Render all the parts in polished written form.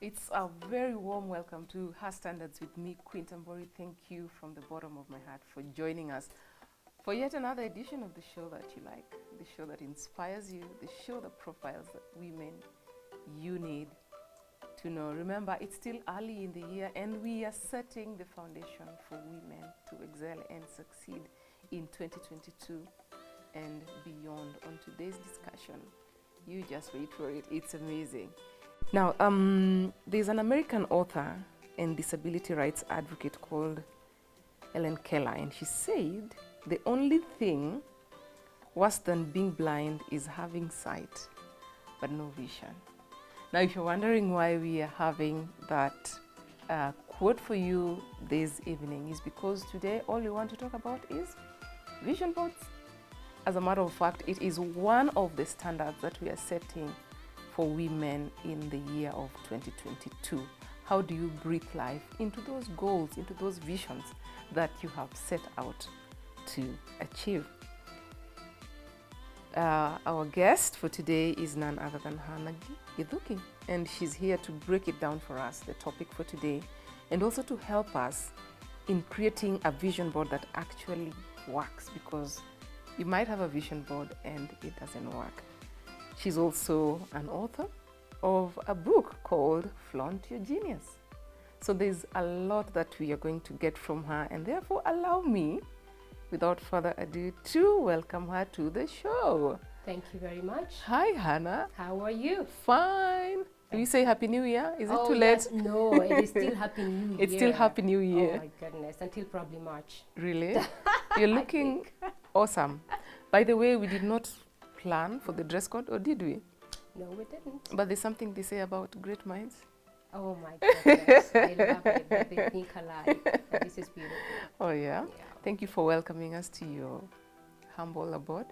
It's a very warm welcome to HerStandards with me, Queen Tambori. Thank you from the bottom of my heart for joining us for yet another edition of the show that you like, the show that inspires you, the show that profiles the women you need to know. Remember, it's still early in the year and we are setting the foundation for women to excel and succeed in 2022 and beyond. On today's discussion, you just wait for it. It's amazing. Now, there's an American author and disability rights advocate called Helen Keller, and she said the only thing worse than being blind is having sight but no vision. Now, if you're wondering why we are having that quote for you this evening, is because today all we want to talk about is vision boards. As a matter of fact, it is one of the standards that we are setting for women in the year of 2022. How do you breathe life into those goals, into those visions that you have set out to achieve? Our guest for today is none other than Githuki, and she's here to break it down for us, the topic for today, and also to help us in creating a vision board that actually works, because you might have a vision board and it doesn't work. She's also an author of a book called Flaunt Your Genius. So there's a lot that we are going to get from her, and therefore allow me, without further ado, to welcome her to the show. Thank you very much. Hi, Hannah. How are you? Fine. Do you say Happy New Year? Is it too late? Yes. No, it is still Happy New Year. It's still Happy New Year. Oh my goodness, until probably March. Really? You're looking awesome. By the way, we did not plan for the dress code, or did we? No, we didn't. But there's something they say about great minds. Oh my goodness, I love it that they think alike. This is beautiful. Oh yeah? Thank you for welcoming us to your humble abode.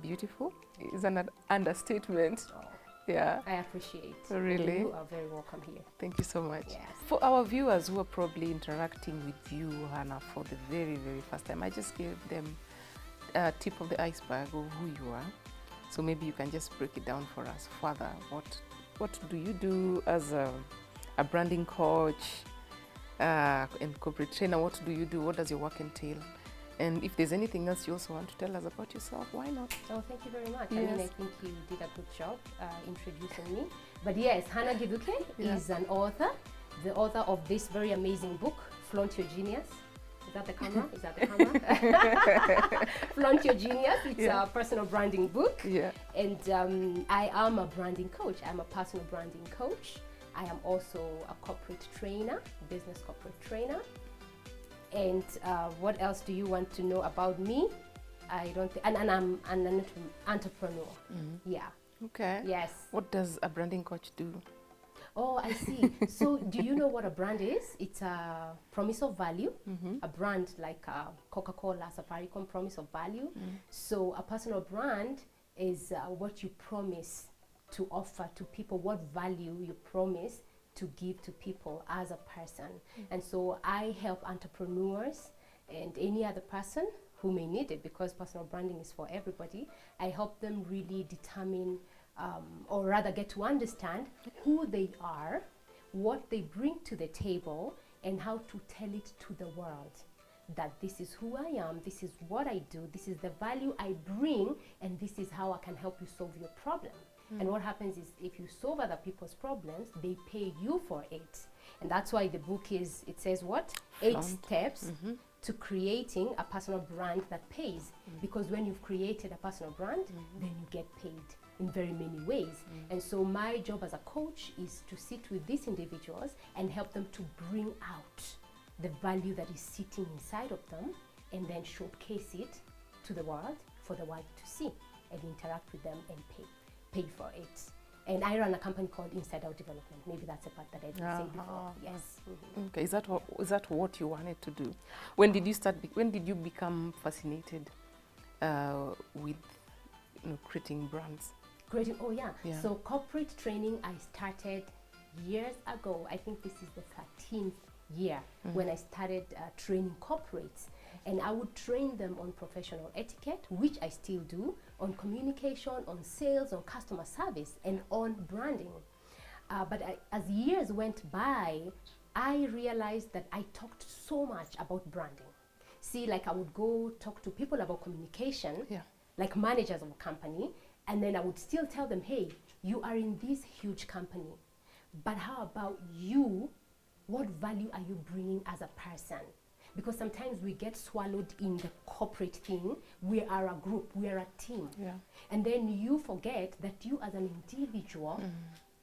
Beautiful is an understatement. Oh, Yeah. I appreciate. Really? You are very welcome here. Thank you so much. Yes. For our viewers who are probably interacting with you, Hannah, for the very, very first time, I just gave them a tip of the iceberg of who you are. So maybe you can just break it down for us further. What do you do as a branding coach and corporate trainer? What do you do? What does your work entail? And if there's anything else you also want to tell us about yourself, why not? Oh, thank you very much. Yes. I mean, I think you did a good job introducing me. But yes, Hannah Githuki is an author, the author of this very amazing book, Flaunt Your Genius. Is that the camera? Is that the camera? Flaunt Your Genius. It's a personal branding book. Yeah. And I am a branding coach. I'm a personal branding coach. I am also a corporate trainer, business corporate trainer. And what else do you want to know about me? I don't think, and I'm an entrepreneur. Mm-hmm. Yeah. Okay. Yes. What does a branding coach do? Oh, I see. So do you know what a brand is? It's a promise of value. Mm-hmm. A brand like Coca-Cola, Safaricom, promise of value. Mm-hmm. So a personal brand is what you promise to offer to people, what value you promise to give to people as a person. Mm-hmm. And so I help entrepreneurs and any other person who may need it, because personal branding is for everybody. I help them really determine or rather get to understand who they are, what they bring to the table, and how to tell it to the world that this is who I am, this is what I do, this is the value I bring, and this is how I can help you solve your problem. And what happens is, if you solve other people's problems, they pay you for it. And that's why the book is, it says what? 8 steps to creating a personal brand that pays. Because when you've created a personal brand, then you get paid in very many ways. And so my job as a coach is to sit with these individuals and help them to bring out the value that is sitting inside of them, and then showcase it to the world for the world to see and interact with them and pay for it. And I run a company called Inside Out Development. Maybe that's a part that I didn't say before. Yes. Mm-hmm. Okay. Is that what you wanted to do? When did you start? When did you become fascinated with creating brands? Creating. Oh yeah. So corporate training I started years ago. I think this is the 13th year when I started training corporates. And I would train them on professional etiquette, which I still do, on communication, on sales, on customer service, and on branding. As years went by, I realized that I talked so much about branding. See, like I would go talk to people about communication, like managers of a company, and then I would still tell them, hey, you are in this huge company, but how about you? What value are you bringing as a person? Because sometimes we get swallowed in the corporate thing. We are a group, we are a team. And then you forget that you as an individual,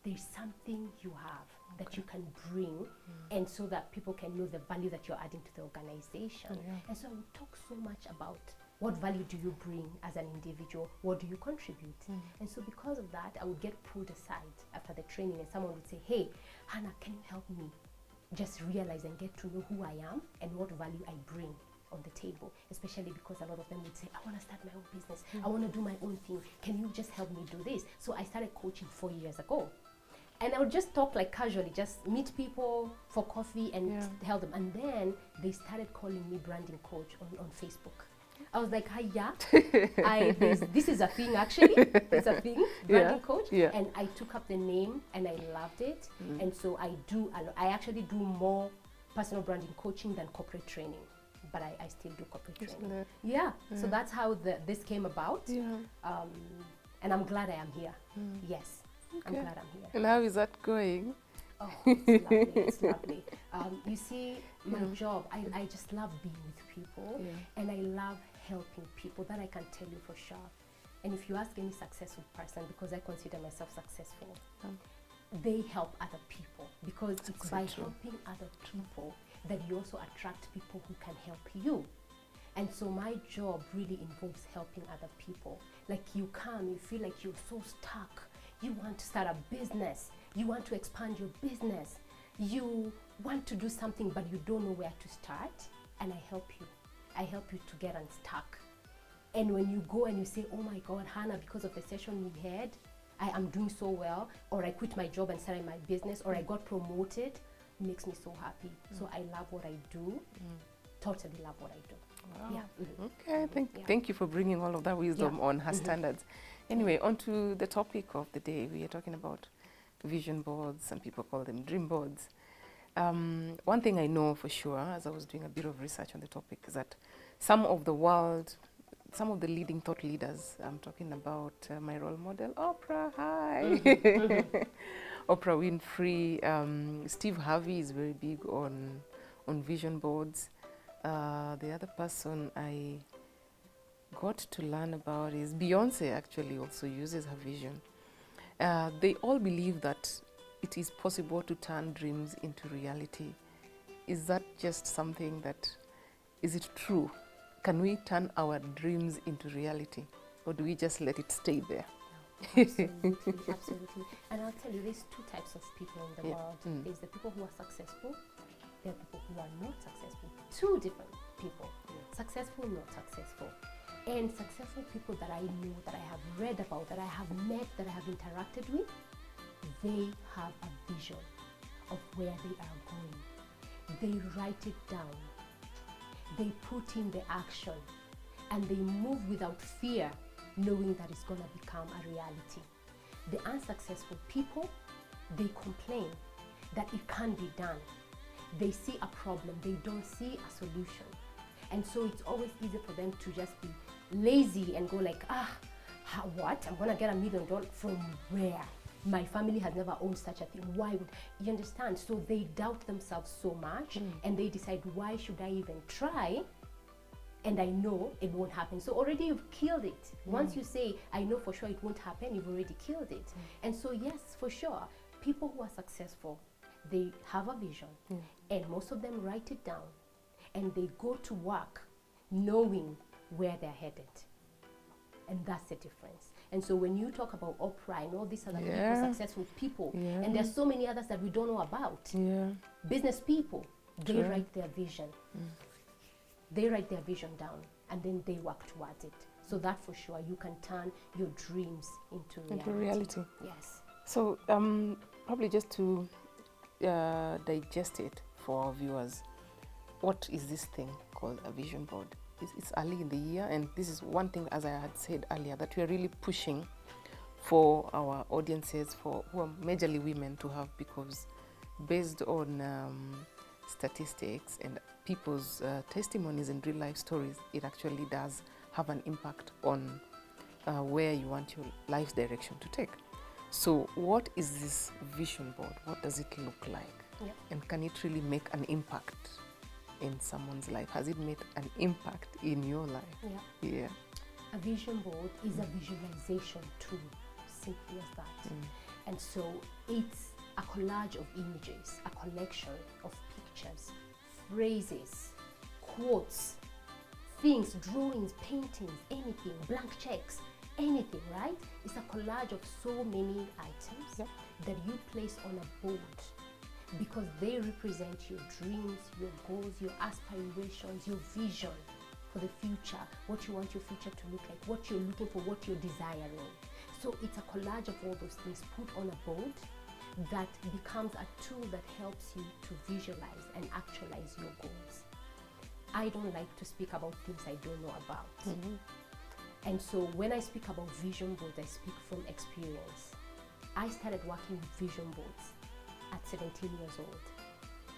there's something you have that you can bring, and so that people can know the value that you're adding to the organization. And so I would talk so much about what value do you bring as an individual, what do you contribute? And so because of that, I would get pulled aside after the training, and someone would say, hey, Hannah, can you help me just realize and get to know who I am and what value I bring on the table, especially because a lot of them would say, I want to start my own business, I want to do my own thing, can you just help me do this? So I started coaching 4 years ago, and I would just talk like casually, just meet people for coffee and help them. And then they started calling me branding coach on Facebook. I was like, hiya, this is a thing actually, it's a thing, branding coach. And I took up the name and I loved it. And so I actually do more personal branding coaching than corporate training, but I still do corporate training. So that's how this came about. And I'm glad I am here. Yes, I'm glad I'm here. And how is that going? Oh, it's lovely, it's lovely. You see, my job, I just love being with people, and I love helping people, that I can tell you for sure. And if you ask any successful person, because I consider myself successful, they help other people, because it's by helping other people that you also attract people who can help you. And so my job really involves helping other people. Like you come, you feel like you're so stuck, you want to start a business, you want to expand your business, you want to do something but you don't know where to start, and I help you. I help you to get unstuck. And when you go and you say, oh my God, Hannah, because of the session we had, I am doing so well, or I quit my job and started my business, or I got promoted, it makes me so happy. So I love what I do, totally love what I do. Wow. Okay, thank you for bringing all of that wisdom on HerStandards. Anyway, on to the topic of the day. We are talking about vision boards. Some people call them dream boards. One thing I know for sure, as I was doing a bit of research on the topic, is that some of the leading thought leaders, I'm talking about my role model, Oprah, hi! Oprah Winfrey, Steve Harvey is very big on vision boards. The other person I got to learn about is Beyonce, actually also uses her vision. They all believe that it is possible to turn dreams into reality. Is that just something that, is it true? Can we turn our dreams into reality, or do we just let it stay there? No, absolutely, absolutely. And I'll tell you, there's two types of people in the world. There's the people who are successful, there are people who are not successful. Two different people, successful, not successful. And successful people that I know, that I have read about, that I have met, that I have interacted with, they have a vision of where they are going. They write it down. They put in the action, and they move without fear, knowing that it's going to become a reality. The unsuccessful people, they complain that it can't be done. They see a problem, they don't see a solution. And so it's always easy for them to just be lazy and go like, what? I'm going to get $1 million from where? My family has never owned such a thing. Why would you understand? So they doubt themselves so much, and they decide, why should I even try? And I know it won't happen. So already you've killed it. Once you say, I know for sure it won't happen, you've already killed it. And so yes, for sure, people who are successful, they have a vision, and most of them write it down, and they go to work knowing where they're headed. And that's the difference. And so when you talk about Oprah and all these other people, successful people, and there's so many others that we don't know about, business people, they write their vision. They write their vision down, and then they work towards it. So that for sure, you can turn your dreams into reality. Yes. So probably just to digest it for our viewers, what is this thing called a vision board? It's early in the year, and this is one thing, as I had said earlier, that we are really pushing for our audiences, for who are majorly women, to have, because based on statistics and people's testimonies and real life stories, it actually does have an impact on where you want your life's direction to take. So what is this vision board? What does it look like? Yeah. And can it really make an impact in someone's life? Has it made an impact in your life? Yeah. Yeah. A vision board is a visualization tool, simply as that. And so it's a collage of images, a collection of pictures, phrases, quotes, things, drawings, paintings, anything, blank checks, anything, right? It's a collage of so many items that you place on a board, because they represent your dreams, your goals, your aspirations, your vision for the future, what you want your future to look like, what you're looking for, what you're desiring. So it's a collage of all those things put on a board that becomes a tool that helps you to visualize and actualize your goals. I don't like to speak about things I don't know about. And so when I speak about vision boards, I speak from experience. I started working with vision boards at 17 years old.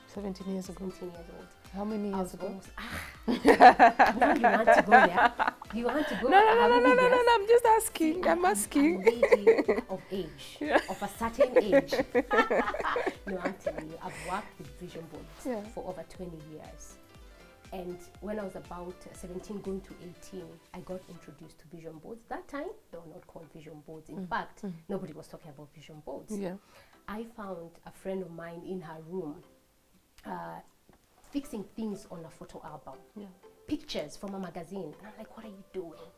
17 years ago? 17 years old. How many years ago? Almost, now you want to go there? You want to go? No, I'm just asking. I'm asking. A lady of age, of a certain age. No, I'm telling you, I've worked with vision boards for over 20 years. And when I was about 17 going to 18, I got introduced to vision boards. That time, they were not called vision boards. In fact, nobody was talking about vision boards. Yeah. I found a friend of mine in her room fixing things on a photo album. Pictures from a magazine. And I'm like, what are you doing?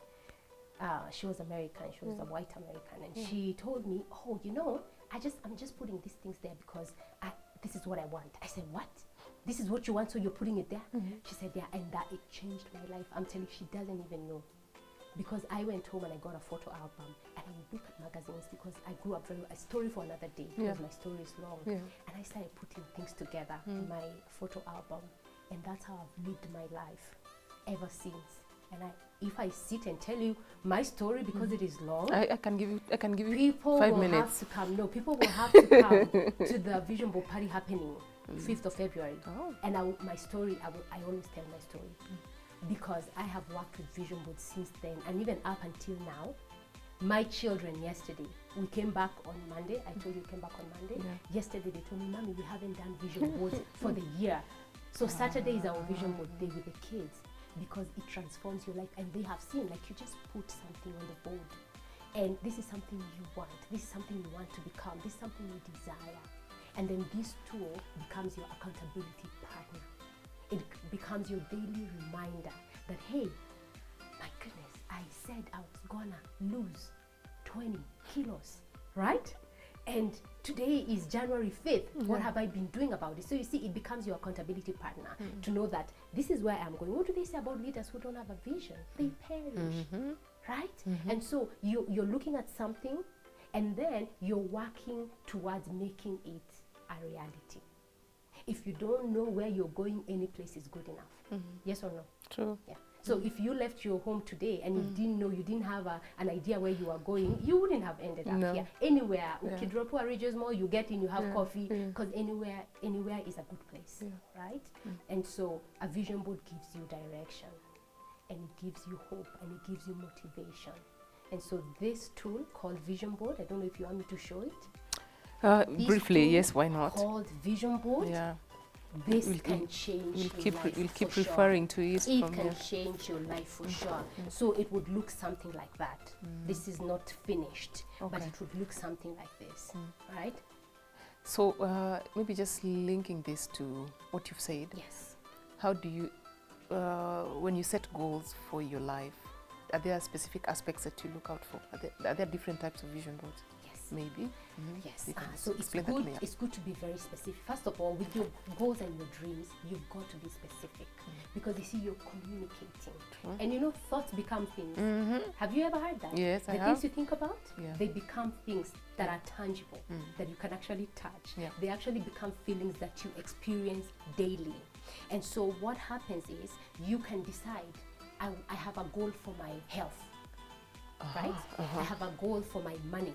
She was American. She was a white American. And she told me, oh, you know, I'm just putting these things there because this is what I want. I said, what? This is what you want, so you're putting it there? She said, yeah, and that it changed my life. I'm telling you, she doesn't even know. Because I went home and I got a photo album and I would look at magazines, because I grew up a story for another day, because my story is long. And I started putting things together in my photo album, and that's how I've lived my life ever since. And if I sit and tell you my story, because it is long, I can give you people 5 will minutes. have to come. No, people will have to come to the vision board party happening 5th of February. And my story, I always tell my story, because I have worked with vision boards since then, and even up until now. My children yesterday, we came back on Monday. I told you we came back on Monday. Yesterday they told me, Mommy, we haven't done vision boards for the year. So Saturday is our vision board day with the kids, because it transforms your life, and they have seen, like, you just put something on the board, and this is something you want, this is something you want to become, this is something you desire, and then this tool becomes your accountability partner. It becomes your daily reminder that, hey, my goodness, I said I was gonna lose 20 kilos, right? And today is January 5th. What have I been doing about it? So you see, it becomes your accountability partner to know that this is where I'm going. What do they say about leaders who don't have a vision? They perish, right? And so you're looking at something, and then you're working towards making it a reality. If you don't know where you're going, any place is good enough. Yes or no? True. Yeah. So if you left your home today and you didn't know, you didn't have an idea where you are going, you wouldn't have ended up here. Anywhere, Ukidropua Regions Mall, you get in, you have coffee, because anywhere is a good place, right? And so a vision board gives you direction, and it gives you hope, and it gives you motivation. And so this tool called vision board, I don't know if you want me to show it. Briefly, yes, why not? Called vision board. Yeah. This can change your life. We'll keep for referring to sure. it. It can change your life for sure. So it would look something like that. This is not finished, but it would look something like this, right? So maybe just linking this to what you've said. Yes. How do you, when you set goals for your life, are there specific aspects that you look out for? Are there different types of vision boards? Maybe. Yes. So it's good to be very specific. First of all, with your goals and your dreams, you've got to be specific, because you see, you're communicating. And you know, thoughts become things. Have you ever heard that? Yes, I have. The things you think about, they become things that are tangible, that you can actually touch. They actually become feelings that you experience daily. And so what happens is, you can decide, I have a goal for my health. right? I have a goal for my money.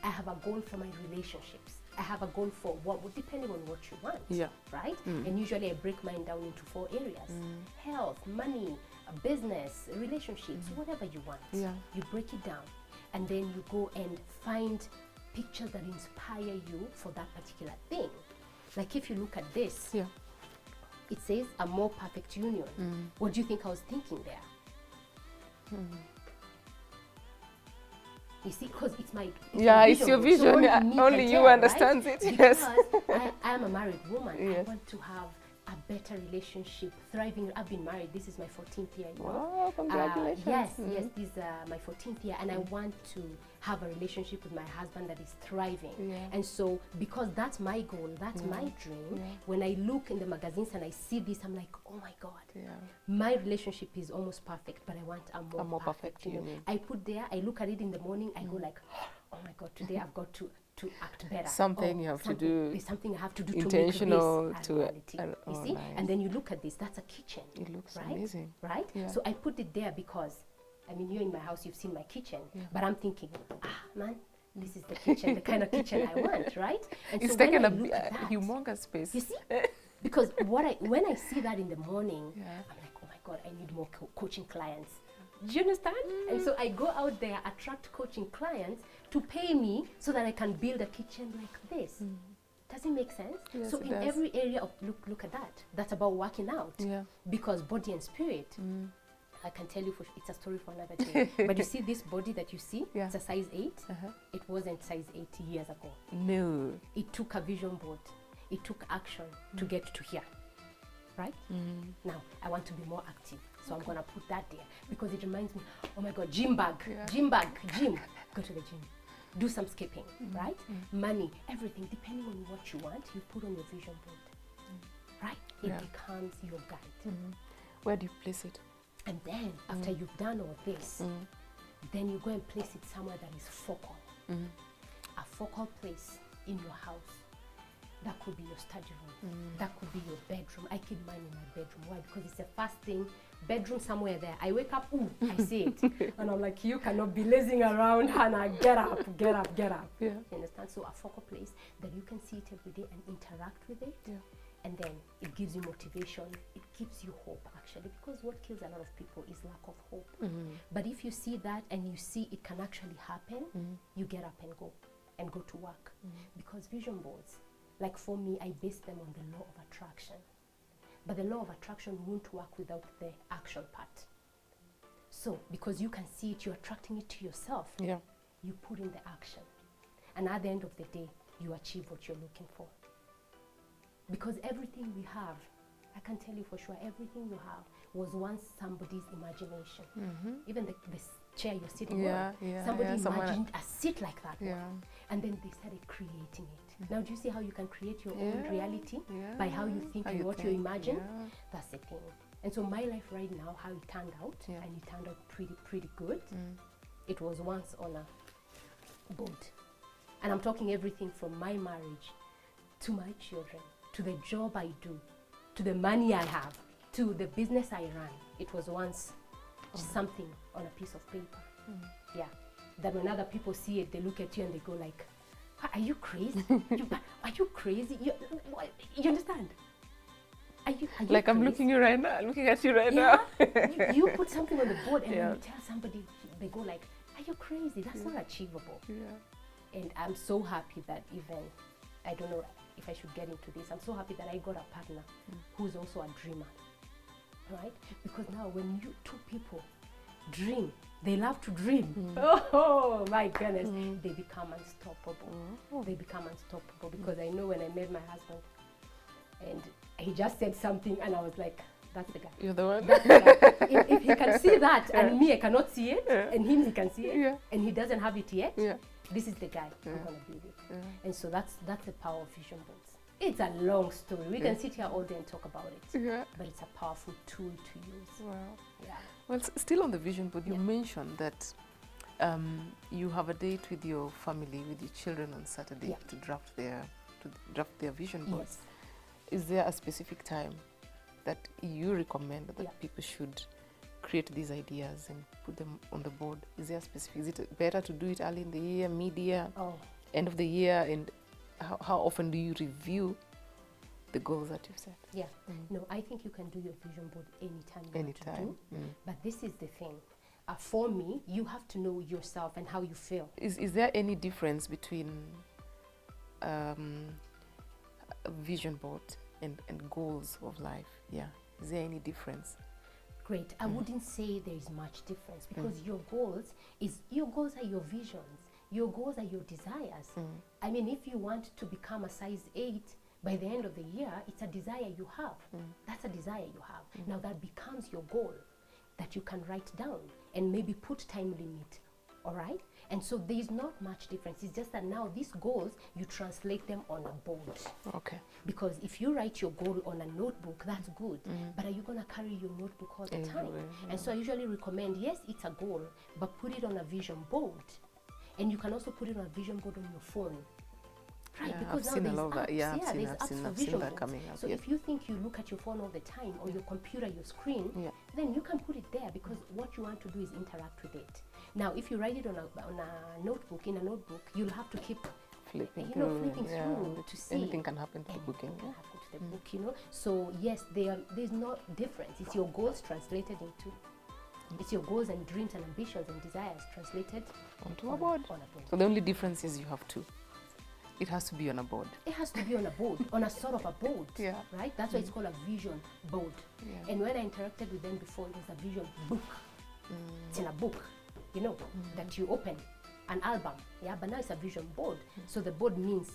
I have a goal for my relationships. I have a goal for what, depending on what you want, right? And usually I break mine down into 4 areas. Health, money, business, relationships, whatever you want. You break it down, and then you go and find pictures that inspire you for that particular thing. Like if you look at this, it says a more perfect union. What do you think I was thinking there? You see, because it's my it's your vision. So only you understand it. Yes. Because I am a married woman. I want to have a better relationship, thriving. I've been married. This is my 14th year. Wow, congratulations. Yes, this is my 14th year, and I want to have a relationship with my husband that is thriving. And so, because that's my goal, that's my dream, when I look in the magazines and I see this, I'm like, oh my God, my relationship is almost perfect, but I want a more perfect union. I put there, I look at it in the morning, I go like, oh my God, today I've got to act better. Something you have to do. There's something I have to do intentional to make this a reality. You see? Nice. And then you look at this, that's a kitchen. It looks right? amazing. Right? So I put it there because, I mean, you're in my house, you've seen my kitchen, but I'm thinking, man, this is the kitchen, the kind of kitchen I want, right? And it's so taken a humongous space. You see? Because when I see that in the morning, I'm like, oh my God, I need more coaching clients. Do you understand? And so I go out there, attract coaching clients to pay me so that I can build a kitchen like this. Does it make sense? Yes, so in every area of look at that. That's about working out. Because body and spirit, I can tell you, it's a story for another day. But you see this body that you see, it's a size 8. It wasn't size 8 years ago. No. It took a vision board. It took action to get to here. Right? Now, I want to be more active. So I'm going to put that there because it reminds me, oh my God, gym bag, gym. Go to the gym. Do some skipping, right? Money, everything, depending on what you want, you put on your vision board, right? It becomes your guide. Where do you place it? And then, after you've done all this, then you go and place it somewhere that is focal. A focal place in your house. That could be your study room. That could be your bedroom. I keep mine in my bedroom. Why? Because it's the first thing. Bedroom somewhere there. I wake up, I see it. And I'm like, you cannot be lazing around, Hannah. Get up. You understand? So a focal place that you can see it every day and interact with it. And then it gives you motivation. It gives you hope, actually. Because what kills a lot of people is lack of hope. But if you see that and you see it can actually happen, you get up and go to work. Because vision boards, like for me, I base them on the law of attraction. But the law of attraction won't work without the action part. So, because you can see it, you're attracting it to yourself. You put in the action. And at the end of the day, you achieve what you're looking for. Because everything we have, I can tell you for sure, everything you have was once somebody's imagination. Even the chair you're sitting on, somebody imagined a seat like that one. And then they started creating it. Now, do you see how you can create your own reality by how you think and what you imagine? That's the thing. And so my life right now, how it turned out, and it turned out pretty good. It was once on a boat. And I'm talking everything from my marriage to my children, to the job I do, to the money I have, to the business I run. It was once something on a piece of paper. That when other people see it, they look at you and they go like, are you crazy? Are you crazy? You understand? Are you like crazy? I'm looking at you right now. you put something on the board and when you tell somebody, they go like, are you crazy? That's not achievable. And I'm so happy that even, I don't know if I should get into this, I'm so happy that I got a partner who's also a dreamer, right? Because now when you two people dream, they love to dream. Oh my goodness, they become unstoppable. They become unstoppable because I know when I met my husband and he just said something and I was like, that's the guy. You're the one. That's the guy. If he can see that and me, I cannot see it, and him, he can see it, and he doesn't have it yet, this is the guy I'm going to be with. And so that's the power of vision boards. It's a long story. We can sit here all day and talk about it, but it's a powerful tool to use. Wow. Well, still on the vision board, you mentioned that you have a date with your family, with your children on Saturday to draft their vision boards. Is there a specific time that you recommend that people should create these ideas and put them on the board? Is there specific? Is it better to do it early in the year, mid-year, end of the year, and how often do you review the goals that you've set? Yeah. No, I think you can do your vision board anytime you want to do. But this is the thing. For me, you have to know yourself and how you feel. Is there any difference between a vision board and goals of life? Yeah. Is there any difference? Great. I wouldn't say there is much difference, because your goals are your visions. Your goals are your desires. I mean, if you want to become a size 8 by the end of the year, it's a desire you have. That's a desire you have. Now that becomes your goal that you can write down and maybe put time limit. All right? And so there's not much difference. It's just that now these goals, you translate them on a board. Okay. Because if you write your goal on a notebook, that's good. But are you going to carry your notebook all the time? And so I usually recommend, yes, it's a goal, but put it on a vision board. And you can also put it on a vision board on your phone. Right, yeah, because I've now seen a lot of that. Yeah, I've seen that coming up. So if you think you look at your phone all the time, or your computer, your screen, then you can put it there, because what you want to do is interact with it. Now, if you write it on a notebook, you'll have to keep flipping through to see. Anything can happen to the book. Anything can happen to the book, So yes, there's no difference. It's your goals translated into. It's your goals and dreams and ambitions and desires translated onto a board. So the only difference is you have to. It has to be on a board. It has to be on a board, on a sort of a board, right? That's why it's called a vision board. And when I interacted with them before, it was a vision book. It's in a book, that you open, an album, but now it's a vision board. So the board means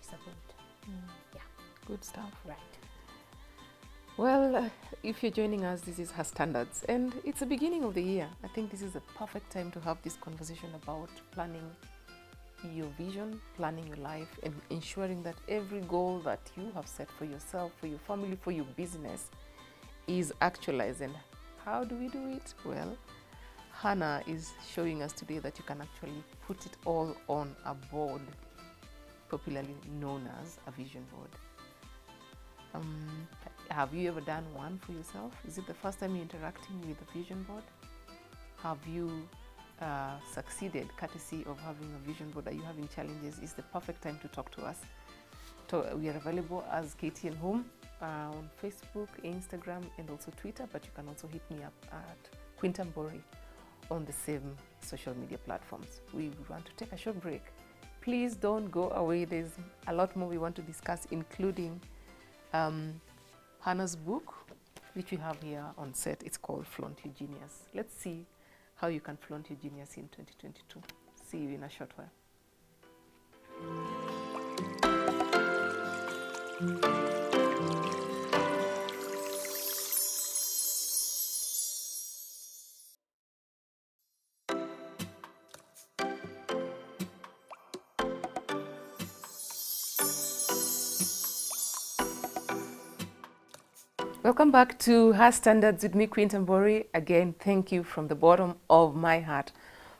it's a board. Good stuff. Right. Well, if you're joining us, this is HerStandards, and it's the beginning of the year. I think this is the perfect time to have this conversation about planning your vision, planning your life, and ensuring that every goal that you have set for yourself, for your family, for your business is actualized. And how do we do it? Well, Hannah is showing us today that you can actually put it all on a board, popularly known as a vision board. Have you ever done one for yourself? Is it the first time you're interacting with a vision board? Have you succeeded courtesy of having a vision board? Are you having challenges? It's the perfect time to talk to us. We are available as Katie and Home on Facebook, Instagram, and also Twitter, but you can also hit me up at Quintambori on the same social media platforms. We want to take a short break. Please don't go away. There's a lot more we want to discuss, including Hannah's book, which we have here on set. It's called Flaunt Your Genius. Let's see how you can flaunt your genius in 2022. See you in a short while. Welcome back to HerStandards with me, Quintambori. Again, thank you from the bottom of my heart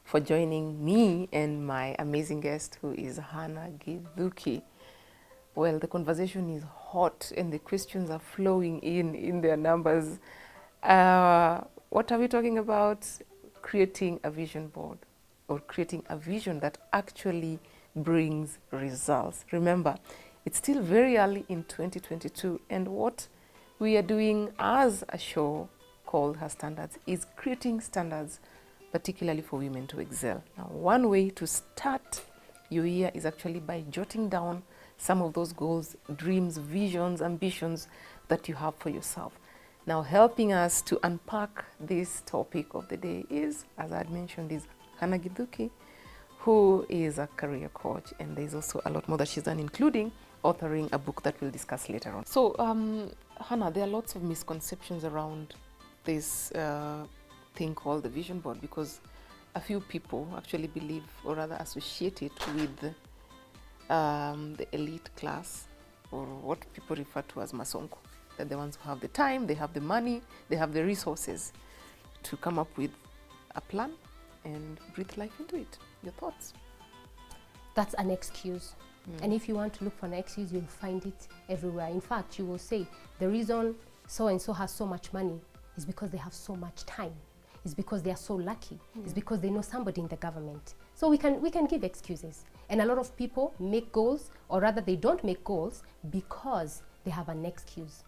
for joining me and my amazing guest, who is Hannah Githuki. Well, the conversation is hot and the questions are flowing in their numbers. What are we talking about? Creating a vision board, or creating a vision that actually brings results. Remember, it's still very early in 2022, and what we are doing as a show called HerStandards is creating standards, particularly for women to excel. Now, one way to start your year is actually by jotting down some of those goals, dreams, visions, ambitions that you have for yourself. Now, helping us to unpack this topic of the day is, as I had mentioned, is Hannah Githuki, who is a career coach, and there's also a lot more that she's done, including authoring a book that we'll discuss later on. So, Hannah, there are lots of misconceptions around this thing called the vision board, because a few people actually believe, or rather associate it with the elite class, or what people refer to as masonko. They're the ones who have the time, they have the money, they have the resources to come up with a plan and breathe life into it. Your thoughts? That's an excuse. And if you want to look for an excuse, you'll find it everywhere. In fact, you will say, the reason so-and-so has so much money It's because they have so much time. It's because they are so lucky. It's because they know somebody in the government. So we can give excuses. And a lot of people make goals, or rather they don't make goals because they have an excuse.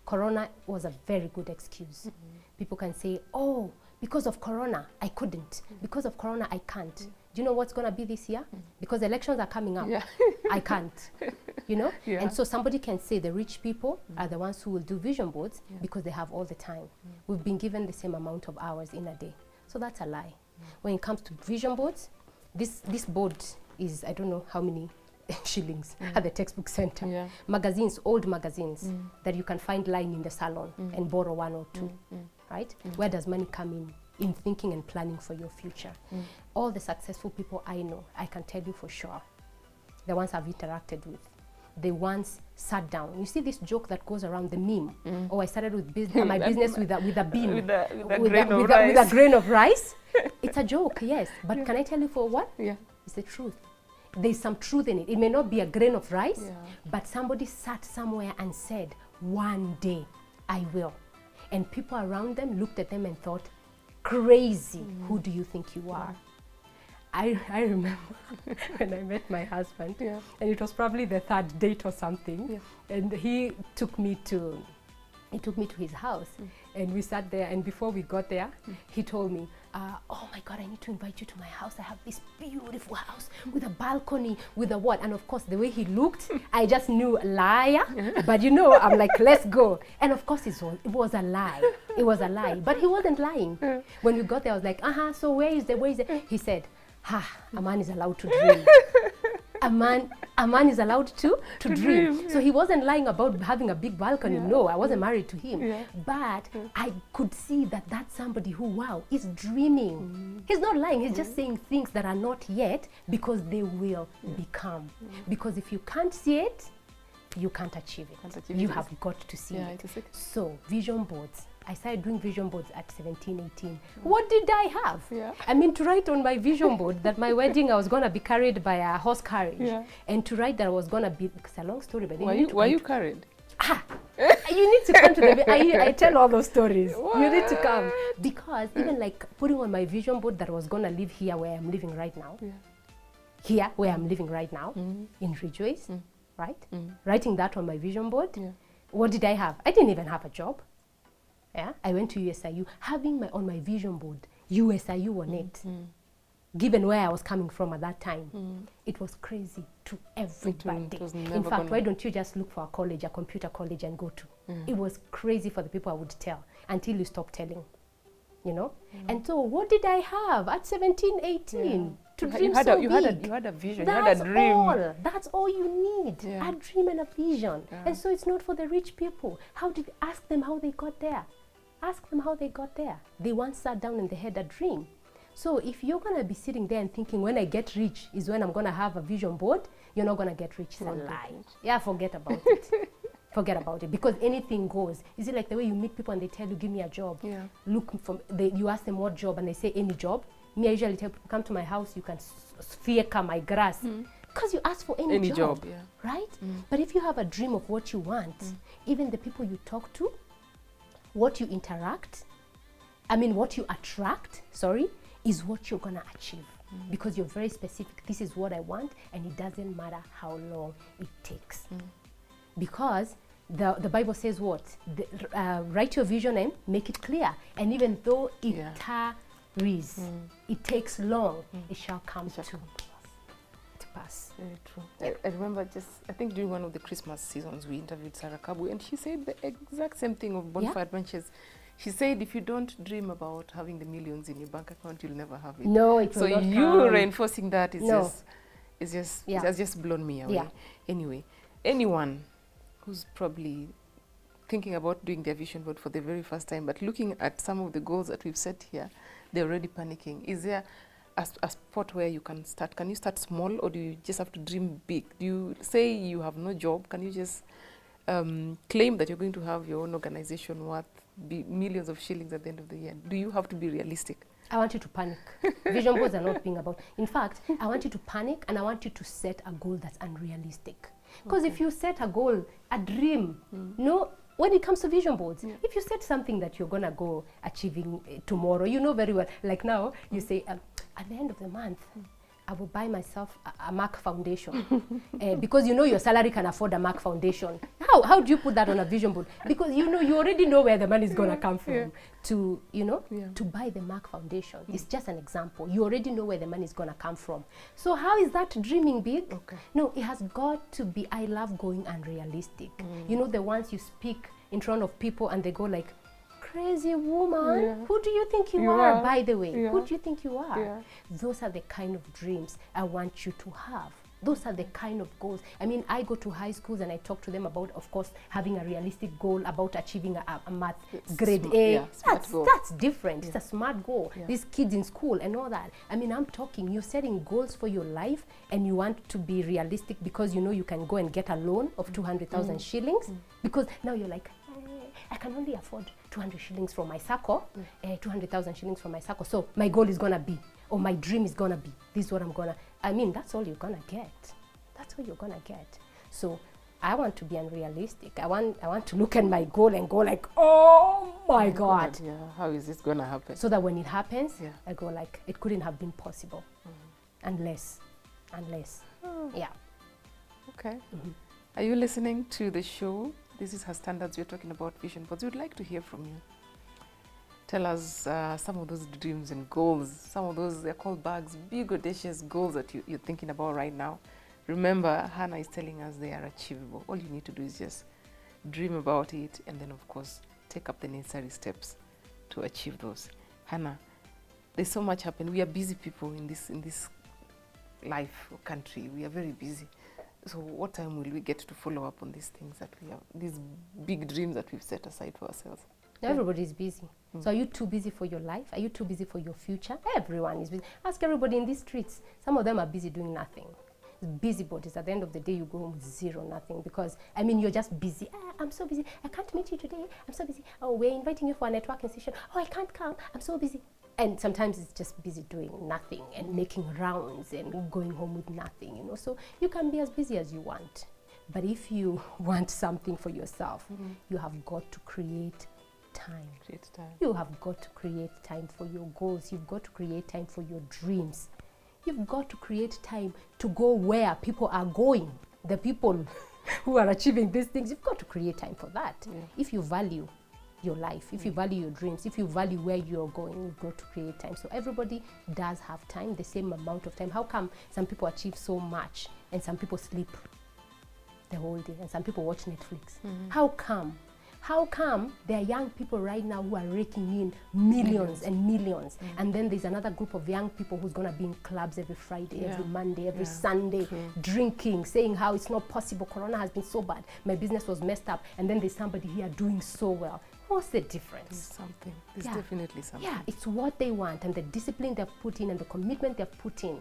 Corona was a very good excuse. People can say, oh, because of Corona, I couldn't. Because of Corona, I can't. Do you know what's going to be this year? Because elections are coming up. I can't. You know? And so somebody can say the rich people are the ones who will do vision boards because they have all the time. We've been given the same amount of hours in a day. So that's a lie. When it comes to vision boards, this board is, I don't know how many shillings at the textbook center. Magazines, old magazines that you can find lying in the salon and borrow one or two. Right? Where does money come in? In thinking and planning for your future. All the successful people I know, I can tell you for sure, the ones I've interacted with, they once sat down. You see this joke that goes around, the meme. Oh, I started with my business with a bean, with a grain of rice. It's a joke, yes. But can I tell you for what? It's the truth. There's some truth in it. It may not be a grain of rice, but somebody sat somewhere and said, one day I will. And people around them looked at them and thought, crazy, who do you think you are? I remember when I met my husband, and it was probably the third date or something, and he took me to his house, and we sat there, and before we got there, he told me, oh my God, I need to invite you to my house. I have this beautiful house with a balcony, with a what? And of course, the way he looked, I just knew, liar. But you know, I'm like, let's go. And of course, it was a lie. It was a lie. But he wasn't lying. When we got there, I was like, so where is the? He said, a man is allowed to dream. A man is allowed to dream. So he wasn't lying about having a big balcony. No, I wasn't married to him. But I could see that that's somebody who, wow, is dreaming. He's not lying. He's just saying things that are not yet because they will become. Because if you can't see it, you can't achieve it. You have got to see it. So vision boards. I started doing vision boards at 17, 18. What did I have? I mean, to write on my vision board that my wedding, I was going to be carried by a horse carriage. And to write that I was going to be, it's a long story, but were you carried? You need to come to the, I tell all those stories. What? You need to come. Because even like putting on my vision board that I was going to live here where I'm living right now. Here where I'm living right now, in Rejoice, right? Writing that on my vision board. What did I have? I didn't even have a job. I went to USIU, having on my vision board, USIU on it. Given where I was coming from at that time, it was crazy to everybody. In fact, why don't you just look for a college, a computer college, and go to? It was crazy for the people I would tell until you stop telling, you know? And so what did I have at 17, 18? To dream you had so big. You had a vision, you had a dream. That's all you need, a dream and a vision. And so it's not for the rich people. Ask them how they got there. Ask them how they got there. They once sat down and they had a dream. So if you're going to be sitting there and thinking, when I get rich is when I'm going to have a vision board, you're not going to get rich. It's a lie. Yeah, forget about it. Forget about it. Because anything goes. Is it like the way you meet people and they tell you, give me a job? Look, you ask them what job and they say any job. Me, I usually tell people, come to my house, you can sphere my grass. Because you ask for any job. Right? But if you have a dream of what you want, even the people you talk to, what you attract, is what you're going to achieve. Because you're very specific. This is what I want, and it doesn't matter how long it takes. Because the Bible says what? Write your vision and make it clear. And even though it tarries, it takes long, it shall come to pass. Very true. I remember I think during one of the Christmas seasons, we interviewed Sarah Kabu, and she said the exact same thing of Bonfire Adventures. She said, if you don't dream about having the millions in your bank account, you'll never have it. No, it will not So you reinforcing that it has just blown me away. Anyway, anyone who's probably thinking about doing their vision board for the very first time, but looking at some of the goals that we've set here, they're already panicking. Is there a spot where you can start? Can you start small, or do you just have to dream big? Do you say you have no job? Can you just claim that you're going to have your own organization worth millions of shillings at the end of the year? Do you have to be realistic? I want you to panic. Vision boards are not being about. In fact, I want you to panic, and I want you to set a goal that's unrealistic. Because if you set a goal, a dream, when it comes to vision boards, if you set something that you're going to go achieving tomorrow, you know very well, like now, you say, at the end of the month, I will buy myself a MAC foundation because you know your salary can afford a MAC foundation. How do you put that on a vision board? Because you know, you already know where the money is going to come from to, you know, to buy the MAC foundation. It's just an example. You already know where the money is going to come from. So how is that dreaming big? Okay. No, it has got to be, I love going unrealistic. You know, the ones you speak in front of people and they go like, crazy woman, who do you think you are, by the way? Who do you think you are? Those are the kind of dreams I want you to have. Those are the kind of goals. I mean, I go to high schools and I talk to them about, of course, having a realistic goal about achieving a math grade A. That's different. It's a smart goal. These kids in school and all that. I mean, I'm talking, you're setting goals for your life and you want to be realistic because you know you can go and get a loan of 200,000 shillings because now you're like, I can only afford 200 shillings from my circle, 200,000 shillings from my circle. So my goal is going to be, or my dream is going to be, this is what I'm going to, I mean, that's all you're going to get. That's all you're going to get. So I want to be unrealistic. I want to look at my goal and go like, oh my God. Yeah, how is this going to happen? So that when it happens, I go like, it couldn't have been possible. Unless. Yeah. Okay. Are you listening to the show? This is HerStandards. We're talking about vision boards. We'd like to hear from you. Tell us some of those dreams and goals, some of those, they're called bags, big audacious goals that you're thinking about right now. Remember, Hannah is telling us they are achievable. All you need to do is just dream about it and then, of course, take up the necessary steps to achieve those. Hannah, there's so much happening. We are busy people in this life or country. We are very busy. So what time will we get to follow up on these things that we have, these big dreams that we've set aside for ourselves? Everybody's busy. So are you too busy for your life? Are you too busy for your future? Everyone is busy. Ask everybody in these streets. Some of them are busy doing nothing. Busybodies. At the end of the day, you go home with zero, nothing. Because, I mean, you're just busy. I'm so busy. I can't meet you today. I'm so busy. Oh, we're inviting you for a networking session. Oh, I can't come. I'm so busy. And sometimes it's just busy doing nothing and making rounds and going home with nothing, you know. So you can be as busy as you want. But if you want something for yourself, you have got to create time. You have got to create time for your goals. You've got to create time for your dreams. You've got to create time to go where people are going. The people who are achieving these things, you've got to create time for that. If you value your life, if you value your dreams, if you value where you're going, you've got to create time. So everybody does have time, the same amount of time. How come some people achieve so much and some people sleep the whole day and some people watch Netflix? How come? How come there are young people right now who are raking in millions and millions, and then there's another group of young people who's going to be in clubs every Friday, every Monday, every Sunday, drinking, saying how it's not possible, Corona has been so bad, my business was messed up, and then there's somebody here doing so well. What's the difference? There's something. There's definitely something. Yeah, it's what they want and the discipline they've put in and the commitment they've put in,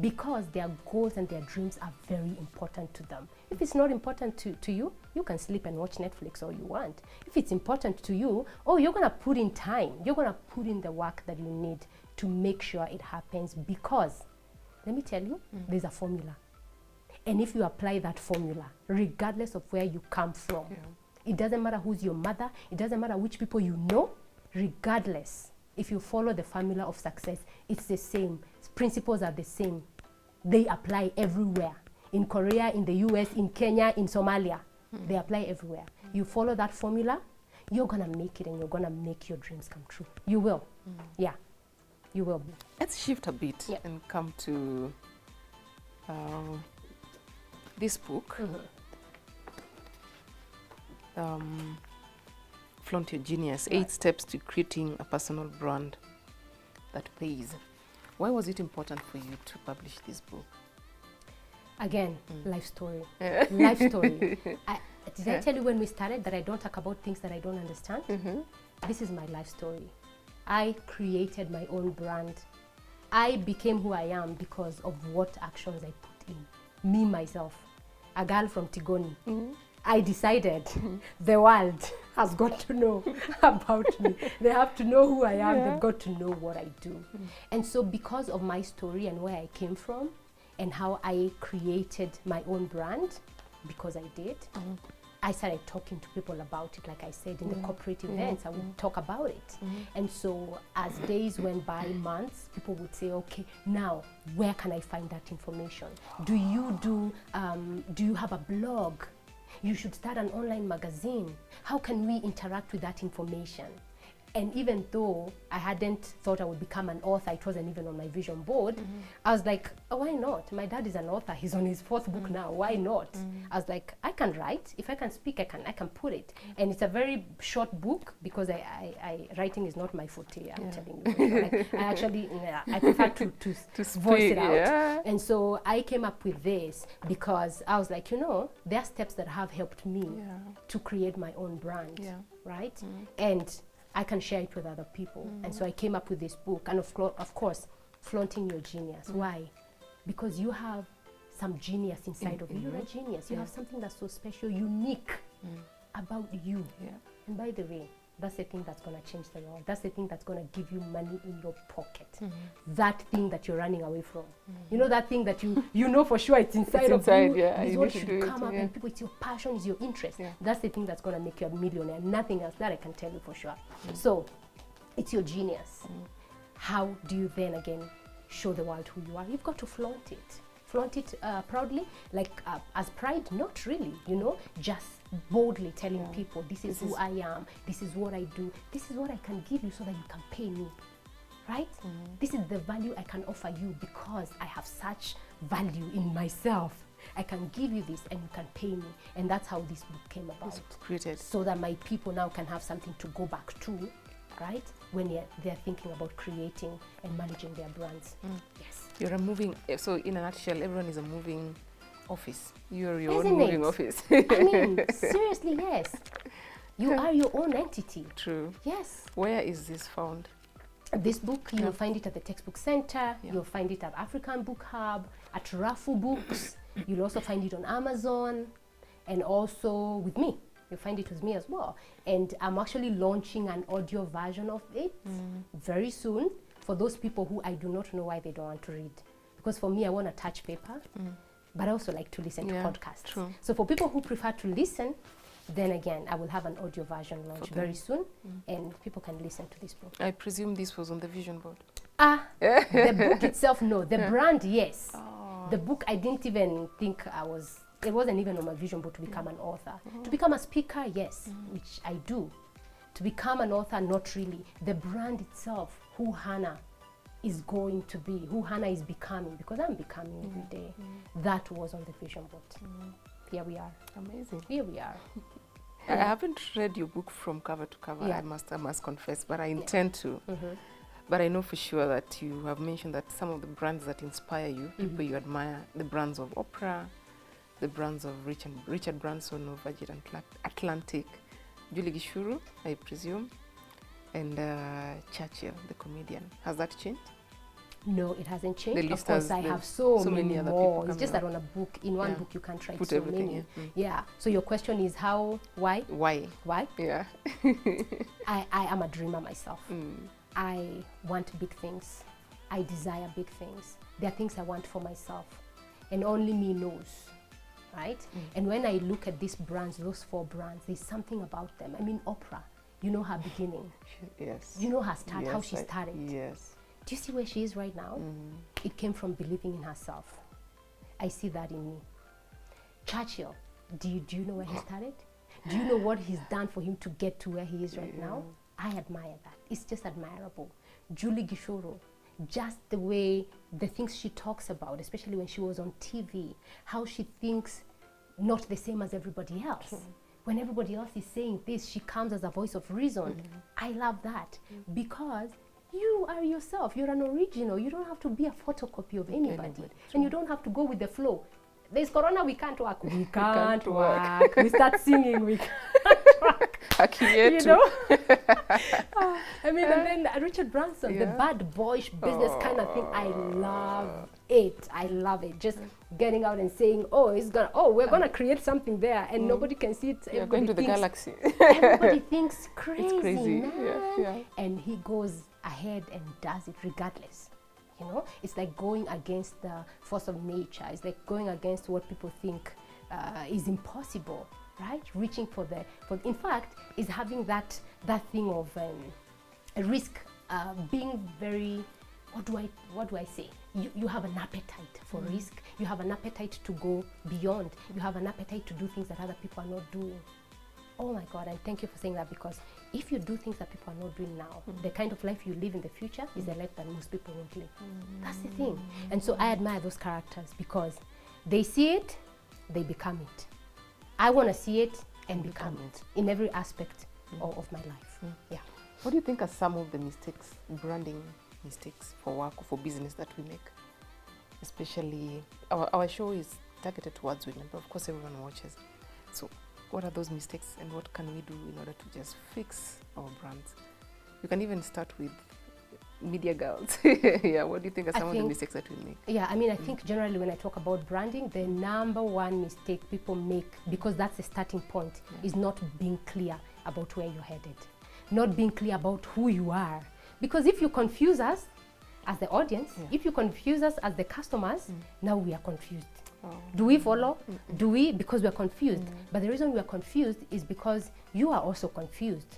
because their goals and their dreams are very important to them. If it's not important to you, you can sleep and watch Netflix all you want. If it's important to you, you're going to put in time. You're going to put in the work that you need to make sure it happens, because, let me tell you, there's a formula. And if you apply that formula, regardless of where you come from, it doesn't matter who's your mother, it doesn't matter which people you know, regardless, if you follow the formula of success, it's the same. Principles are the same. They apply everywhere. In Korea, in the US, in Kenya, in Somalia. They apply everywhere. You follow that formula, you're going to make it and you're going to make your dreams come true. You will. Yeah, you will. Let's shift a bit and come to this book. Flaunt Your Genius, 8 Steps to Creating a Personal Brand That Pays. Why was it important for you to publish this book? Again, life story. Life story. Did I tell you when we started that I don't talk about things that I don't understand? This is my life story. I created my own brand. I became who I am because of what actions I put in. Me, myself, a girl from Tigoni. I decided the world has got to know about me. They have to know who I am. They've got to know what I do. And so because of my story and where I came from and how I created my own brand, because I did, I started talking to people about it. Like I said, in the corporate events, I would talk about it. And so as days went by, months, people would say, okay, now where can I find that information? Do you have a blog? You should start an online magazine. How can we interact with that information? And even though I hadn't thought I would become an author, it wasn't even on my vision board, I was like, oh, why not? My dad is an author. He's on his 4th book now. Why not? I was like, I can write. If I can speak, I can put it. And it's a very short book because writing is not my forte, I'm telling you. Like, I actually, I prefer to voice it out. And so I came up with this because I was like, there are steps that have helped me to create my own brand, right? And I can share it with other people. And so I came up with this book. And of course, flaunting your genius. Why? Because you have some genius inside of you. You're a genius. You have something that's so special, unique about you. And by the way, that's the thing that's going to change the world. That's the thing that's going to give you money in your pocket. That thing that you're running away from. You know, that thing that you know for sure it's inside of you. It's what should come up and people, it's your passion, it's your interest. That's the thing that's going to make you a millionaire. Nothing else, that I can tell you for sure. So it's your genius. How do you then again show the world who you are? You've got to flaunt it. Flaunt it proudly, like as pride, not really, just boldly telling people, this is who I am, this is what I do, this is what I can give you so that you can pay me, right? This is the value I can offer you because I have such value in myself. I can give you this and you can pay me. And that's how this book came about. It's created. So that my people now can have something to go back to, right? When they're thinking about creating and managing their brands. Yes. You're a moving, so in a nutshell, everyone is a moving office. You're your Isn't own moving it? office. I mean, seriously, yes. You are your own entity. True. Yes. Where is this found? This book, you'll find it at the Textbook Center. You'll find it at African Book Hub, at Rafu Books. You'll also find it on Amazon and also with me. You'll find it with me as well. And I'm actually launching an audio version of it very soon for those people who I do not know why they don't want to read. Because for me, I want to touch paper, but I also like to listen to podcasts. True. So for people who prefer to listen, then again, I will have an audio version launched very soon, and people can listen to this book. I presume this was on the vision board. The book itself, no. The brand, yes. The book, I didn't even think it wasn't even on my vision board to become an author. To become a speaker, yes, which I do. To become an author, not really. The brand itself, who Hannah is going to be, who Hannah is becoming, because I'm becoming every day. That was on the vision board. Here we are. Amazing. Here we are. I haven't read your book from cover to cover, I must confess, but I intend to. But I know for sure that you have mentioned that some of the brands that inspire you, people you admire, the brands of Oprah, the brands of Richard Branson of Virgin Atlantic, Julie Gishuru, I presume, and Churchill, the comedian. Has that changed? No, it hasn't changed. The of course, I have so many other more. people. It's just that on a book, in one book, you can't write Put so everything, many. So your question is how, why? Why? Why? Yeah. I am a dreamer myself. I want big things. I desire big things. There are things I want for myself, and only me knows, right? And when I look at these brands, those 4 brands, there's something about them. I mean, Oprah, you know her beginning. Yes. You know her start, how she started. Yes. Do you see where she is right now? It came from believing in herself. I see that in me. Churchill, do you know where he started? Do you know what he's done for him to get to where he is right now? I admire that. It's just admirable. Julie Gishuru, just the way, the things she talks about, especially when she was on TV, how she thinks not the same as everybody else. When everybody else is saying this, she comes as a voice of reason. I love that because you are yourself. You're an original. You don't have to be a photocopy of anybody. And you don't have to go with the flow. There's corona, we can't work. We can't work. We start singing, we can't work. You know? I mean, and then Richard Branson, the bad boyish business kind of thing, I love it. I love it. Just getting out and saying, we're gonna create something there, and nobody can see it. You're going to the galaxy. Everybody thinks crazy. It's crazy. Nah. And he goes ahead and does it regardless. You know, it's like going against the force of nature. It's like going against what people think is impossible. right? Reaching for in fact, is having that thing of a risk, being very, what do I say? You have an appetite for risk. You have an appetite to go beyond. You have an appetite to do things that other people are not doing. Oh my God, and thank you for saying that, because if you do things that people are not doing now, the kind of life you live in the future is the life that most people won't live. That's the thing. And so I admire those characters because they see it, they become it. I want to see it and become it in every aspect of my life. Yeah. What do you think are some of the mistakes, branding mistakes for work or for business that we make? Especially, our show is targeted towards women, but of course everyone watches. So what are those mistakes and what can we do in order to just fix our brands? You can even start with media girls. Yeah, what do you think are some of the mistakes that we make? Yeah, I mean, I think generally when I talk about branding, the number one mistake people make, because that's the starting point, is not being clear about where you're headed. Not being clear about who you are. Because if you confuse us as the audience, if you confuse us as the customers, now we are confused. Do we follow? Do we? Because we are confused. But the reason we are confused is because you are also confused.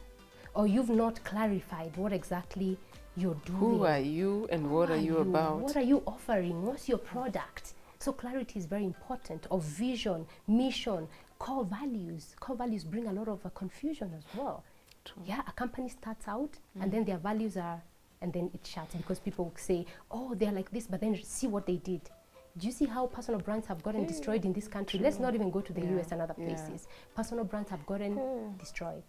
Or you've not clarified what exactly you're doing. Who are you and what are you about? What are you offering? What's your product? So clarity is very important, of vision, mission, core values. Core values bring a lot of confusion as well. True. Yeah, a company starts out and then their values are, and then it shuts because people say, oh, they're like this, but then see what they did. Do you see how personal brands have gotten destroyed in this country? Let's not even go to the US and other places. Personal brands have gotten destroyed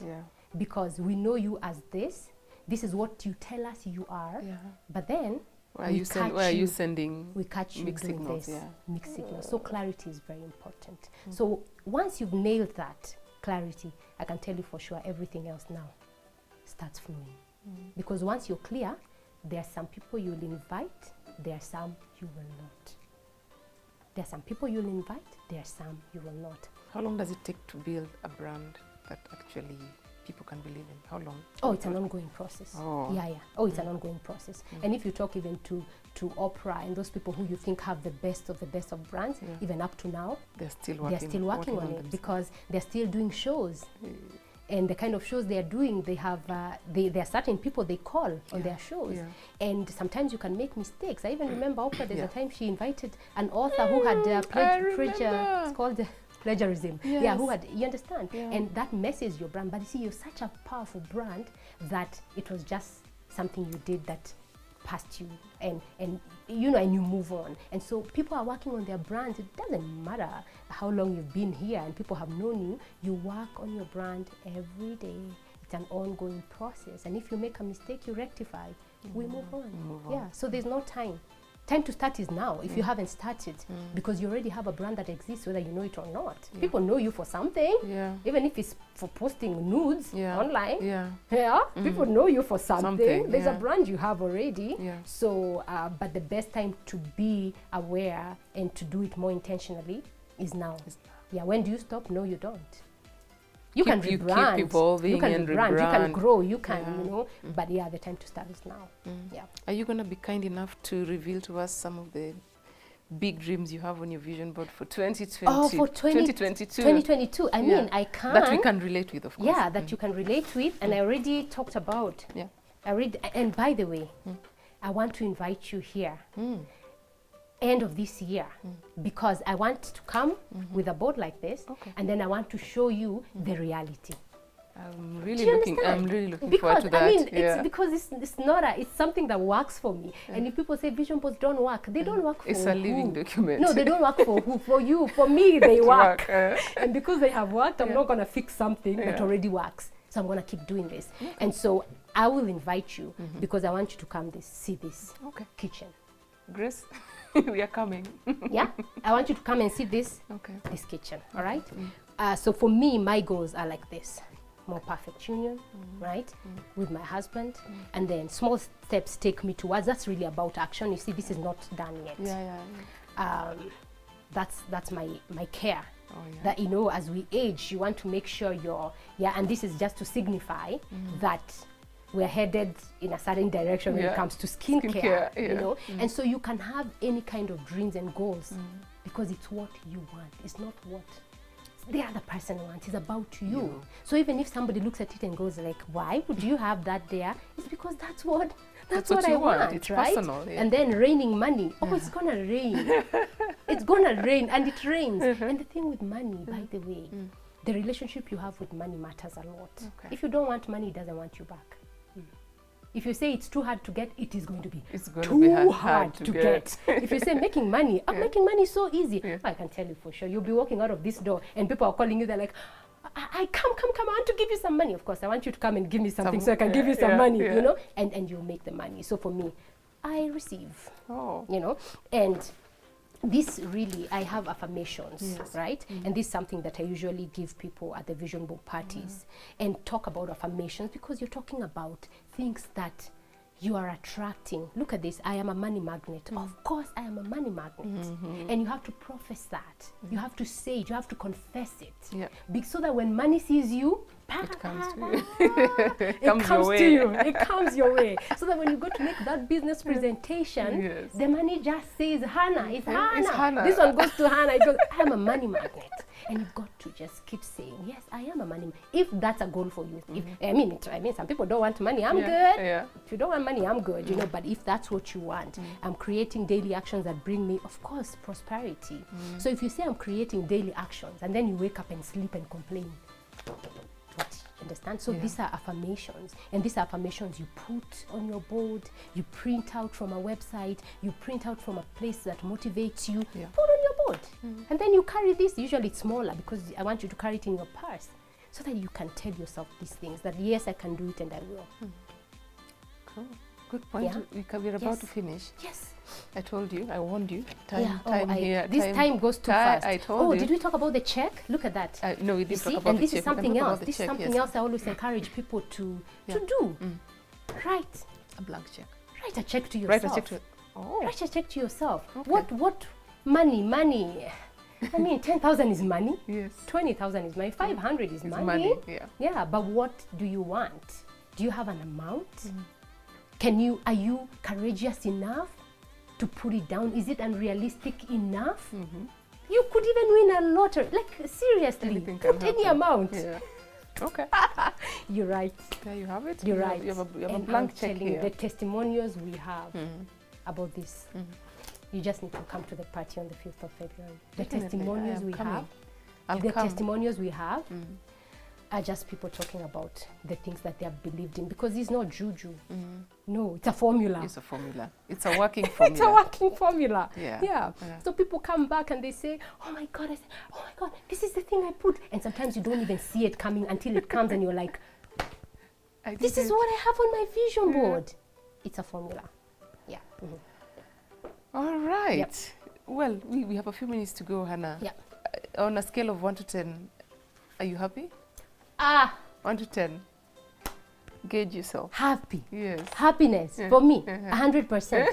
because we know you as this. This is what you tell us you are. But then where are you sending? We catch you mixed doing signals, this. Mixed signals. So clarity is very important. So once you've nailed that clarity, I can tell you for sure everything else now starts flowing. Because once you're clear, there are some people you'll invite, there are some you will not. There are some people you'll invite, there are some you will not. How long does it take to build a brand that actually people can believe in? How long? Oh, it's an ongoing process. Oh, it's an ongoing process. And if you talk even to Oprah and those people who you think have the best of brands, even up to now, they're still working on it because they're still doing shows. And the kind of shows they are doing, they have there are certain people they call on their shows. And sometimes you can make mistakes. I even remember Oprah, there's a time she invited an author who had it's called plagiarism. Who had, you understand? And that messes your brand. But you see, you're such a powerful brand that it was just something you did that passed you and you move on. And so people are working on their brands. It doesn't matter how long you've been here and people have known you. You work on your brand every day. It's an ongoing process. And if you make a mistake, you rectify. We move on. So there's no time. Time to start is now if you haven't started, because you already have a brand that exists whether you know it or not. People know you for something, even if it's for posting nudes online. People know you for something. There's a brand you have already. So, but the best time to be aware and to do it more intentionally is now. When do you stop? No, you don't. You can rebrand, keep evolving, you can rebrand, you can grow, you can, but the time to start is now. Are you going to be kind enough to reveal to us some of the big dreams you have on your vision board for 2020? Oh, for 2022. 2022. I mean, I can. That we can relate with, of course. Yeah, that you can relate with, and I already talked about. And by the way, I want to invite you here. End of this year, because I want to come with a board like this, and then I want to show you the reality. I'm really looking forward to that. I mean, it's because it's something that works for me. And if people say vision boards don't work, they don't work for It's a living document. No, they don't work for who? For you. For me, they work. And because they have worked, I'm not going to fix something that already works. So I'm going to keep doing this. And so I will invite you because I want you to come see this kitchen. Grace? We are coming. I want you to come and see this kitchen, all right? So for me, my goals are like this. More perfect union, right? With my husband. And then small steps take me towards, that's really about action. You see, this is not done yet. That's my care. That, as we age, you want to make sure and this is just to signify that we're headed in a certain direction when it comes to skincare, And so you can have any kind of dreams and goals because it's what you want. It's not what the other person wants. It's about you. So even if somebody looks at it and goes like, why would you have that there? It's because that's what I want. It's right? personal. Yeah. And then raining money. Oh, it's gonna rain. It's gonna rain, and it rains. And the thing with money, by the way, the relationship you have with money matters a lot. Okay. If you don't want money, it doesn't want you back. If you say it's too hard to get, it is going to be too hard to get. If you say making money, making money is so easy. I can tell you for sure, you'll be walking out of this door and people are calling you, they're like, I come, I want to give you some money. Of course, I want you to come and give me something so I can give you some money, you know, and you'll make the money. So for me, I receive, you know, and this really, I have affirmations, right? And this is something that I usually give people at the vision book parties and talk about affirmations, because you're talking about things that you are attracting. Look at this, I am a money magnet. Of course, I am a money magnet. And you have to profess that. You have to say it, you have to confess it. So that when money sees you, it comes to you. It comes your way. So that when you go to make that business presentation, the money just says, Hannah, it's Hannah. This one goes to Hannah. It goes, I am a money magnet. And you've got to just keep saying, yes, I am a money magnet. If that's a goal for you. If, I mean, some people don't want money. I'm good. If you don't want money, I'm good. You know, but if that's what you want, I'm creating daily actions that bring me, of course, prosperity. So if you say I'm creating daily actions and then you wake up and sleep and complain, understand? So these are affirmations, and these are affirmations you put on your board, you print out from a website, you print out from a place that motivates you, put on your board. And then you carry this. Usually it's smaller because I want you to carry it in your purse so that you can tell yourself these things, that yes, I can do it and I will. Cool. Good point. We're about to finish. Yes. I told you, I warned you. This time goes too fast. I told you. Did we talk about the check? Look at that. No, we didn't talk about the check. And this is something else. This is something else I always encourage people to do. Write a blank check. Write a check to yourself. Write a check to yourself. Okay. What money? I mean, 10,000 is money. Yes. 20,000 is money. 500 is money. Yeah. But what do you want? Do you have an amount? Are you courageous enough to put it down? Is it unrealistic enough? You could even win a lottery. Like, seriously, put any amount. Okay. You're right. There you have it. You're right. You have a blank check here. The testimonials we have about this. You just need to come to the party on the 5th of February. The testimonials we have are just people talking about the things that they have believed in, because it's not juju. No, it's a formula. It's a formula. It's a working formula. It's a working formula. Yeah. So people come back and they say, oh my God, this is the thing I put. And sometimes you don't even see it coming until it comes and you're like, this is what I have on my vision board. It's a formula. Yeah. All right. Well, we have a few minutes to go, Hannah. On a scale of 1 to 10, are you happy? 1 to 10. Gauge yourself. Happy. Yes. Happiness for me, 100%.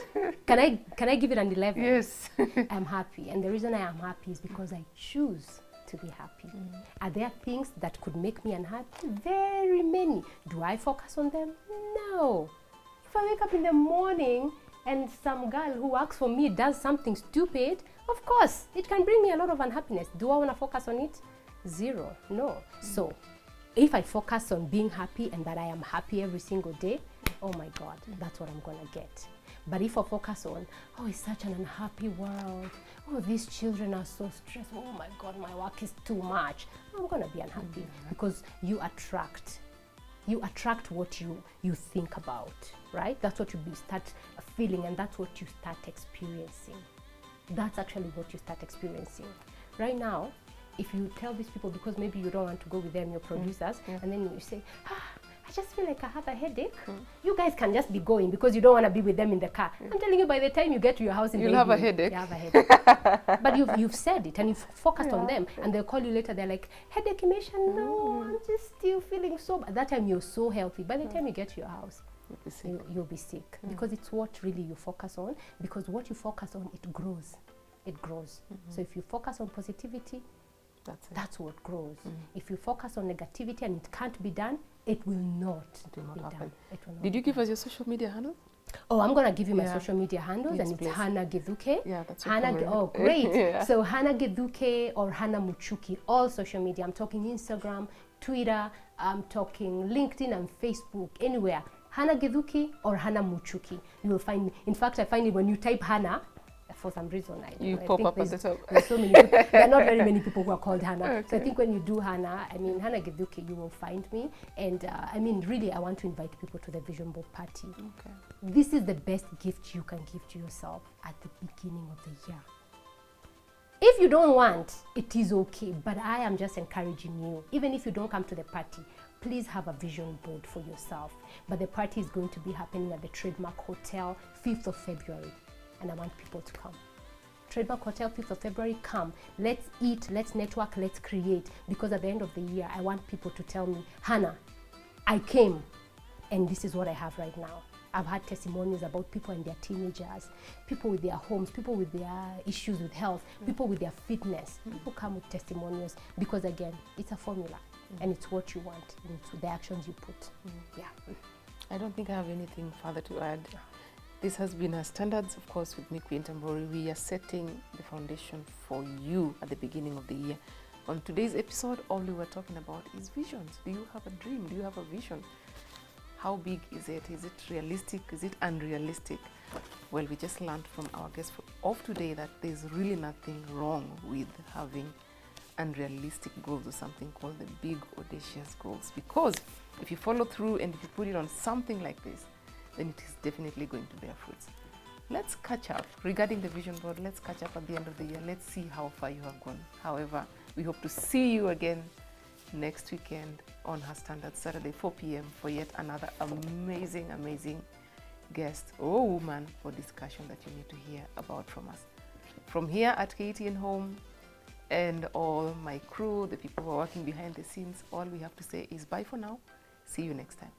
Can I give it an 11? Yes. I'm happy, and the reason I am happy is because I choose to be happy. Are there things that could make me unhappy? Very many. Do I focus on them? No. If I wake up in the morning and some girl who works for me does something stupid, of course, it can bring me a lot of unhappiness. Do I want to focus on it? Zero. No. So if I focus on being happy and that I am happy every single day, oh my God, that's what I'm going to get. But if I focus on, oh, it's such an unhappy world, oh, these children are so stressed, oh my God, my work is too much, I'm going to be unhappy. Because you attract what you think about, right? That's what you start feeling, and that's what you start experiencing. That's actually what you start experiencing. Right now, if you tell these people, because maybe you don't want to go with them, your producers, and then you say, I just feel like I have a headache. You guys can just be going because you don't want to be with them in the car. I'm telling you, by the time you get to your house in the evening, you'll have a headache. You have a headache. But you've said it and you've focused on them, and they'll call you later. They're like, headache, Imesha, no, I'm just still feeling so bad. At that time, you're so healthy. By the time you get to your house, you'll be sick. Because it's what really you focus on. Because what you focus on, it grows. It grows. So if you focus on positivity, that's what grows. If you focus on negativity and it can't be done, it will not be done. Did you give us your social media handle? Oh, I'm going to give you my Yeah. social media handles, Yes, and it's please. Hannah Githuki. Yeah, that's your Hannah, cover. oh, great. Yeah. So Hannah Githuki or Hannah Muchuki, all social media. I'm talking Instagram, Twitter, I'm talking LinkedIn and Facebook, anywhere. Hannah Githuki or Hannah Muchuki. You will find me. In fact, I find it when you type Hannah, for some reason, You I pop think up at the top. there's so many people. There are not very many people who are called Hannah. Okay. So I think when you do Hannah, I mean Hannah Githuki, you will find me. And I mean, really, I want to invite people to the Vision Board Party. Okay. This is the best gift you can give to yourself at the beginning of the year. If you don't want, it is okay, but I am just encouraging you. Even if you don't come to the party, please have a vision board for yourself. But the party is going to be happening at the Trademark Hotel, 5th of February, and I want people to come. Trademark Hotel, 5th of February, come. Let's eat, let's network, let's create. Because at the end of the year, I want people to tell me, Hannah, I came, and this is what I have right now. I've had testimonies about people and their teenagers, people with their homes, people with their issues with health, people with their fitness. People come with testimonials because, again, it's a formula and it's what you want and it's the actions you put. Yeah. I don't think I have anything further to add. This has been HerStandards, of course, with me, Queen Tambori. We are setting the foundation for you at the beginning of the year. On today's episode, all we were talking about is visions. Do you have a dream? Do you have a vision? How big is it? Is it realistic? Is it unrealistic? Well, we just learned from our guest of today that there's really nothing wrong with having unrealistic goals or something called the big audacious goals. Because if you follow through and if you put it on something like this, then it is definitely going to bear fruits. Let's catch up regarding the vision board. Let's catch up at the end of the year. Let's see how far you have gone. However, we hope to see you again next weekend on HerStandards, Saturday, 4 p.m. for yet another amazing, amazing guest or woman for discussion that you need to hear about from us. From here at KTN Home and all my crew, the people who are working behind the scenes, all we have to say is bye for now. See you next time.